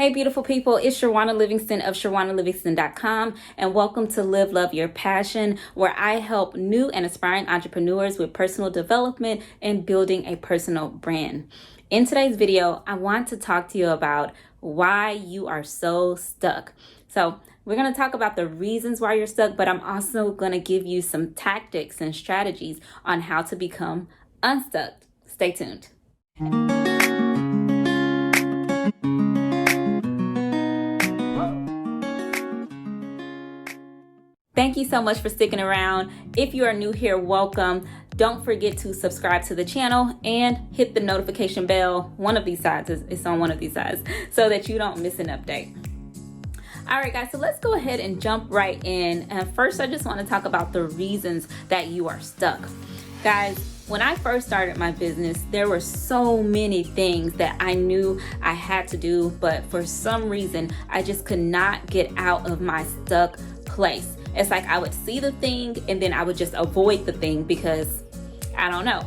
Hey beautiful people, it's Sherwana Livingston of SherwanaLivingston.com, and welcome to Live Love Your Passion, where I help new and aspiring entrepreneurs with personal development and building a personal brand. In today's video, I want to talk to you about why you are so stuck. So we're going to talk about the reasons why you're stuck, but I'm also going to give you some tactics and strategies on how to become unstuck. Stay tuned. Thank you so much for sticking around. If you are new here, welcome. Don't forget to subscribe to the channel and hit the notification bell. One of these sides, it's on one of these sides, so that you don't miss an update. All right, guys, so let's go ahead and jump right in. First, I just want to talk about the reasons that you are stuck. Guys, when I first started my business, there were so many things that I knew I had to do, but for some reason, I just could not get out of my stuck place. It's like I would see the thing and then I would just avoid the thing because I don't know.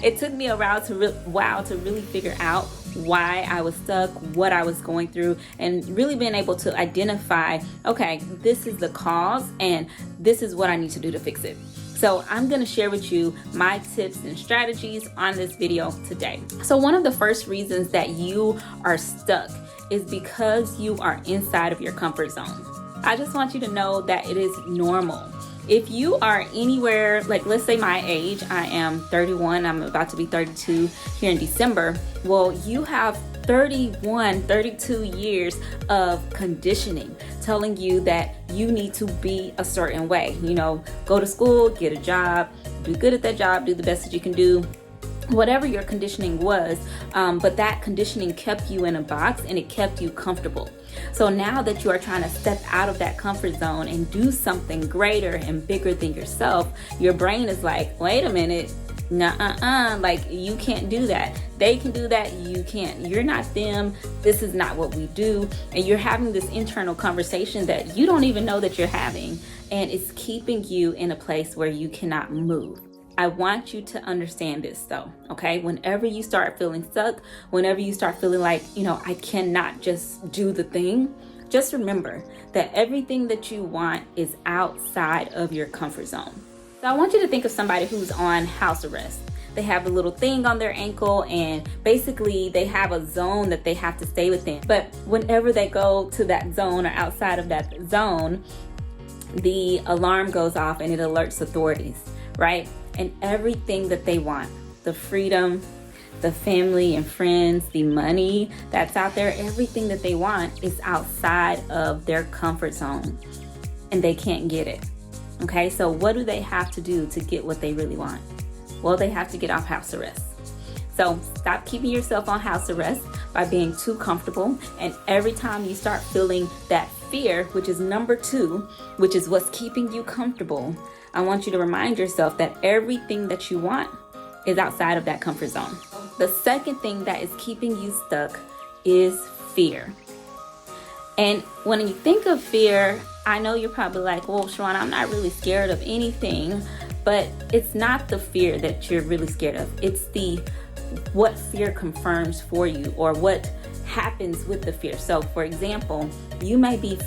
It took me a while to really figure out why I was stuck, what I was going through, and really being able to identify, okay, this is the cause and this is what I need to do to fix it. So I'm going to share with you my tips and strategies on this video today. So one of the first reasons that you are stuck is because you are inside of your comfort zone. I just want you to know that it is normal. If you are anywhere, like let's say my age, I am 31, I'm about to be 32 here in December. Well, you have 31, 32 years of conditioning telling you that you need to be a certain way. You know, go to school, get a job, do good at that job, do the best that you can do. Whatever your conditioning was, but that conditioning kept you in a box and it kept you comfortable. So now that you are trying to step out of that comfort zone and do something greater and bigger than yourself, your brain is like, wait a minute, like you can't do that. They can do that, you can't. You're not them, this is not what we do. And you're having this internal conversation that you don't even know that you're having, and it's keeping you in a place where you cannot move. I want you to understand this though, okay? Whenever you start feeling stuck, whenever you start feeling like, I cannot just do the thing, just remember that everything that you want is outside of your comfort zone. So I want you to think of somebody who's on house arrest. They have a little thing on their ankle and basically they have a zone that they have to stay within. But whenever they go to that zone or outside of that zone, the alarm goes off and it alerts authorities, right? And everything that they want, the freedom, the family and friends, the money that's out there, everything that they want is outside of their comfort zone and they can't get it. Okay, so what do they have to do to get what they really want? Well, they have to get off house arrest. So stop keeping yourself on house arrest by being too comfortable. And every time you start feeling that fear, which is number 2, which is what's keeping you comfortable, I want you to remind yourself that everything that you want is outside of that comfort zone. The second thing that is keeping you stuck is fear. And when you think of fear, I know you're probably like, well, Sherwana, I'm not really scared of anything, but it's not the fear that you're really scared of. It's what fear confirms for you or what happens with the fear. So for example, you may be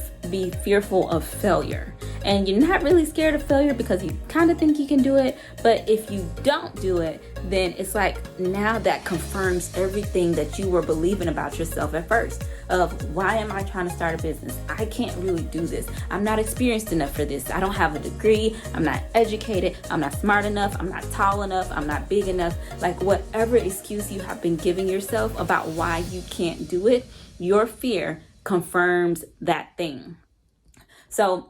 fearful of failure and you're not really scared of failure because you kind of think you can do it. But if you don't do it, then it's like now that confirms everything that you were believing about yourself at first of why am I trying to start a business? I can't really do this. I'm not experienced enough for this. I don't have a degree. I'm not educated. I'm not smart enough. I'm not tall enough. I'm not big enough. Like whatever excuse you have been giving yourself about why you can't do it, your fear confirms that thing. So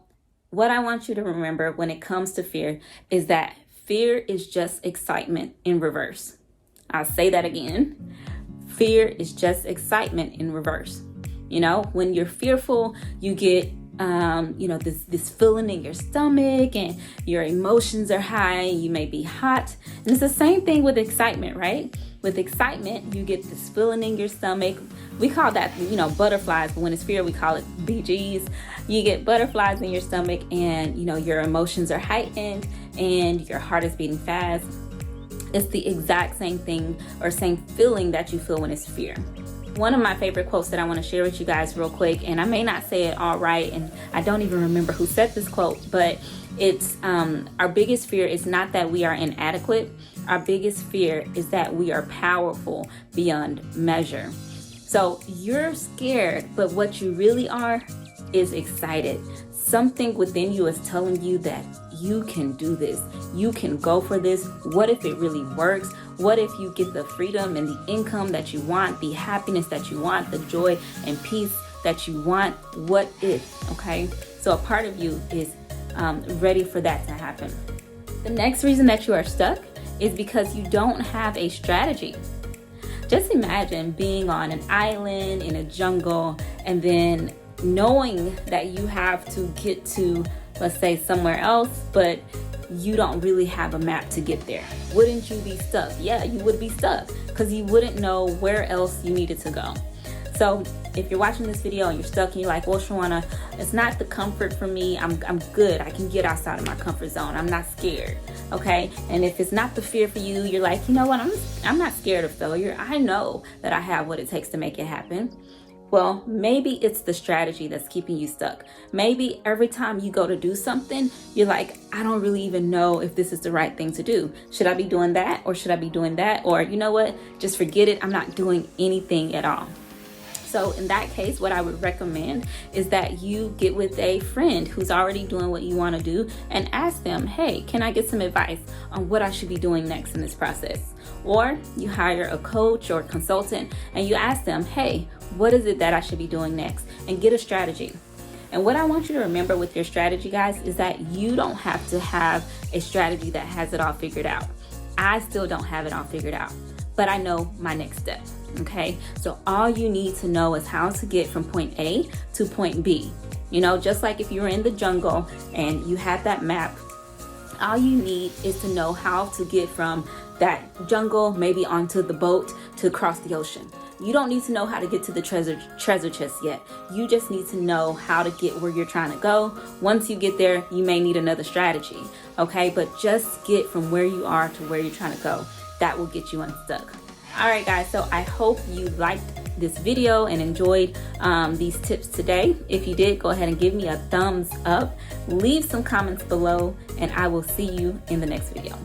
what I want you to remember when it comes to fear is that fear is just excitement in reverse. I'll say that again. Fear is just excitement in reverse. When you're fearful, you get this feeling in your stomach and your emotions are high, you may be hot. And it's the same thing with excitement, right? With excitement, you get this feeling in your stomach. We call that, butterflies, but when it's fear, we call it BGs. You get butterflies in your stomach and, your emotions are heightened and your heart is beating fast. It's the exact same thing or same feeling that you feel when it's fear. One of my favorite quotes that I want to share with you guys real quick, and I may not say it all right, and I don't even remember who said this quote, but it's our biggest fear is not that we are inadequate. Our biggest fear is that we are powerful beyond measure. So you're scared, but what you really are is excited. Something within you is telling you that you can do this. You can go for this. What if it really works? What if you get the freedom and the income that you want, the happiness that you want, the joy and peace that you want? What if? Okay, so a part of you is ready for that to happen. The next reason that you are stuck is because you don't have a strategy. Just imagine being on an island in a jungle and then knowing that you have to get to, let's say, somewhere else, but you don't really have a map to get there. Wouldn't you be stuck? Yeah, you would be stuck because you wouldn't know where else you needed to go. So if you're watching this video and you're stuck and you're like, well, Shawana, it's not the comfort for me. I'm good. I can get outside of my comfort zone. I'm not scared. Okay. And if it's not the fear for you, you're like, you know what? I'm not scared of failure. I know that I have what it takes to make it happen. Well, maybe it's the strategy that's keeping you stuck. Maybe every time you go to do something, you're like, I don't really even know if this is the right thing to do. Should I be doing that? Or should I be doing that? Or you know what? Just forget it. I'm not doing anything at all. So in that case, what I would recommend is that you get with a friend who's already doing what you want to do and ask them, hey, can I get some advice on what I should be doing next in this process? Or you hire a coach or consultant and you ask them, hey, what is it that I should be doing next? And get a strategy. And what I want you to remember with your strategy, guys, is that you don't have to have a strategy that has it all figured out. I still don't have it all figured out, but I know my next step. Okay, so all you need to know is how to get from point A to point B. You know, just like if you were in the jungle and you had that map, all you need is to know how to get from that jungle maybe onto the boat to cross the ocean. You don't need to know how to get to the treasure chest yet. You just need to know how to get where you're trying to go. Once you get there, you may need another strategy. Okay, but just get from where you are to where you're trying to go. That will get you unstuck. All right, guys, so I hope you liked this video and enjoyed these tips today. If you did, go ahead and give me a thumbs up. Leave some comments below, and I will see you in the next video.